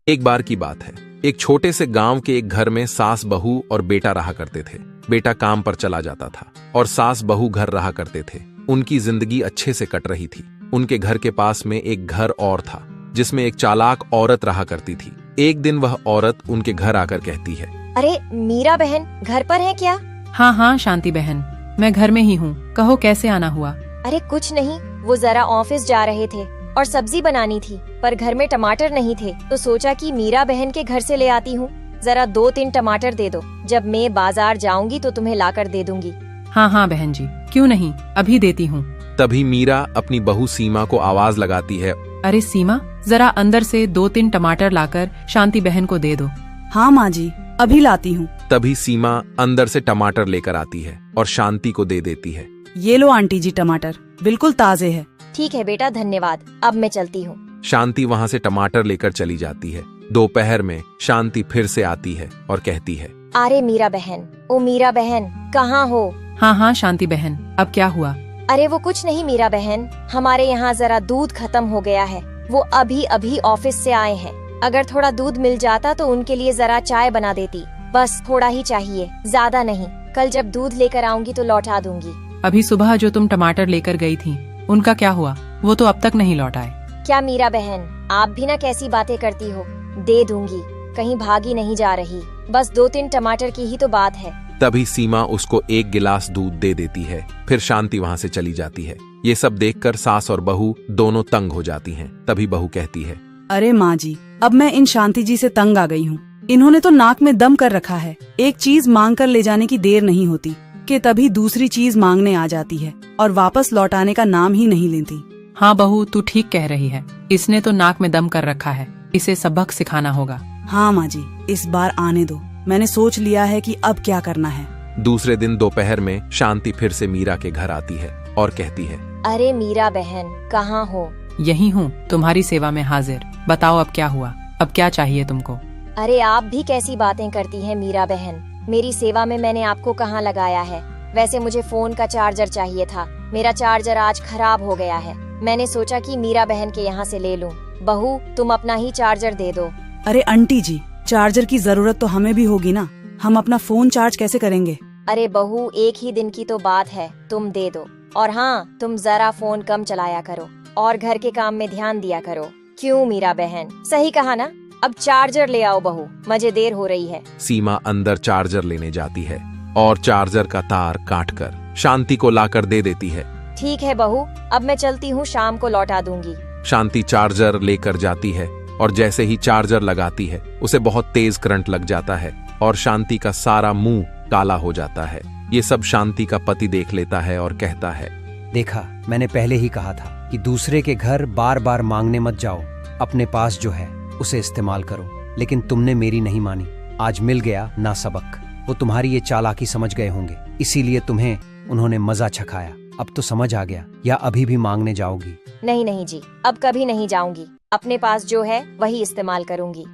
एक बार की बात है, एक छोटे से गांव के एक घर में सास बहू और बेटा रहा करते थे। बेटा काम पर चला जाता था और सास बहू घर रहा करते थे। उनकी जिंदगी अच्छे से कट रही थी। उनके घर के पास में एक घर और था जिसमें एक चालाक औरत रहा करती थी। एक दिन वह औरत उनके घर आकर कहती है, अरे मीरा बहन घर पर है क्या? हाँ हाँ शांति बहन, मैं घर में ही हूँ। कहो कैसे आना हुआ? अरे कुछ नहीं, वो जरा ऑफिस जा रहे थे और सब्जी बनानी थी, पर घर में टमाटर नहीं थे, तो सोचा कि मीरा बहन के घर से ले आती हूँ। जरा 2-3 टमाटर दे दो, जब मैं बाजार जाऊंगी तो तुम्हें लाकर दे दूंगी। हाँ हाँ बहन जी, क्यों नहीं, अभी देती हूँ। तभी मीरा अपनी बहू सीमा को आवाज लगाती है, अरे सीमा, जरा अंदर से 2-3 टमाटर लाकर शांति बहन को दे दो। हाँ माँ जी, अभी लाती हूँ। तभी सीमा अंदर से टमाटर लेकर आती है और शांति को दे देती है। ये लो आंटी जी, टमाटर बिल्कुल ताजे है। ठीक है बेटा, धन्यवाद, अब मैं चलती हूँ। शांति वहाँ से टमाटर लेकर चली जाती है। दोपहर में शांति फिर से आती है और कहती है, अरे मीरा बहन, ओ मीरा बहन, कहाँ हो? हाँ हाँ शांति बहन, अब क्या हुआ? अरे वो कुछ नहीं मीरा बहन, हमारे यहाँ जरा दूध खत्म हो गया है। वो अभी अभी ऑफिस से आए हैं। अगर थोड़ा दूध मिल जाता तो उनके लिए जरा चाय बना देती। बस थोड़ा ही चाहिए, ज्यादा नहीं। कल जब दूध लेकर आऊंगी तो लौटा दूंगी। अभी सुबह जो तुम टमाटर लेकर गई थी, उनका क्या हुआ? वो तो अब तक नहीं लौट आए। क्या मीरा बहन, आप भी ना कैसी बातें करती हो। दे दूंगी, कहीं भागी नहीं जा रही। बस 2-3 टमाटर की ही तो बात है। तभी सीमा उसको एक गिलास दूध दे देती है। फिर शांति वहाँ से चली जाती है। ये सब देखकर सास और बहू दोनों तंग हो जाती हैं। तभी बहू कहती है, अरे माँ जी, अब मैं इन शांति जी से तंग आ गई हूँ। इन्होंने तो नाक में दम कर रखा है। एक चीज मांग कर ले जाने की देर नहीं होती कि तभी दूसरी चीज मांगने आ जाती है और वापस लौटाने का नाम ही नहीं लेती। हाँ बहू, तू ठीक कह रही है। इसने तो नाक में दम कर रखा है, इसे सबक सिखाना होगा। हाँ माँ जी, इस बार आने दो। मैंने सोच लिया है कि अब क्या करना है। दूसरे दिन दोपहर में शांति फिर से मीरा के घर आती है और कहती है, अरे मीरा बहन, कहाँ हो? यही हूँ, तुम्हारी सेवा में हाजिर। बताओ अब क्या हुआ, अब क्या चाहिए तुमको? अरे आप भी कैसी बातें करती हैं मीरा बहन। मेरी सेवा में मैंने आपको कहाँ लगाया है। वैसे मुझे फोन का चार्जर चाहिए था। मेरा चार्जर आज खराब हो गया है। मैंने सोचा कि मीरा बहन के यहाँ से ले लूं। बहू, तुम अपना ही चार्जर दे दो। अरे आंटी जी, चार्जर की जरूरत तो हमें भी होगी ना। हम अपना फोन चार्ज कैसे करेंगे? अरे बहू, एक ही दिन की तो बात है, तुम दे दो। और हाँ, तुम जरा फोन कम चलाया करो और घर के काम में ध्यान दिया करो। क्यों मीरा बहन, सही कहा ना? अब चार्जर ले आओ बहू, मुझे देर हो रही है। सीमा अंदर चार्जर लेने जाती है और चार्जर का तार काटकर शांति को लाकर दे देती है। ठीक है बहू, अब मैं चलती हूँ, शाम को लौटा दूंगी। शांति चार्जर लेकर जाती है और जैसे ही चार्जर लगाती है उसे बहुत तेज करंट लग जाता है और शांति का सारा मुंह काला हो जाता है। ये सब शांति का पति देख लेता है और कहता है, देखा, मैंने पहले ही कहा था कि दूसरे के घर बार बार मांगने मत जाओ। अपने पास जो है उसे इस्तेमाल करो। लेकिन तुमने मेरी नहीं मानी। आज मिल गया ना सबक। वो तुम्हारी ये चालाकी समझ गए होंगे, इसीलिए तुम्हें उन्होंने मजा चखाया। अब तो समझ आ गया, या अभी भी मांगने जाओगी? नहीं नहीं जी, अब कभी नहीं जाऊंगी। अपने पास जो है वही इस्तेमाल करूंगी।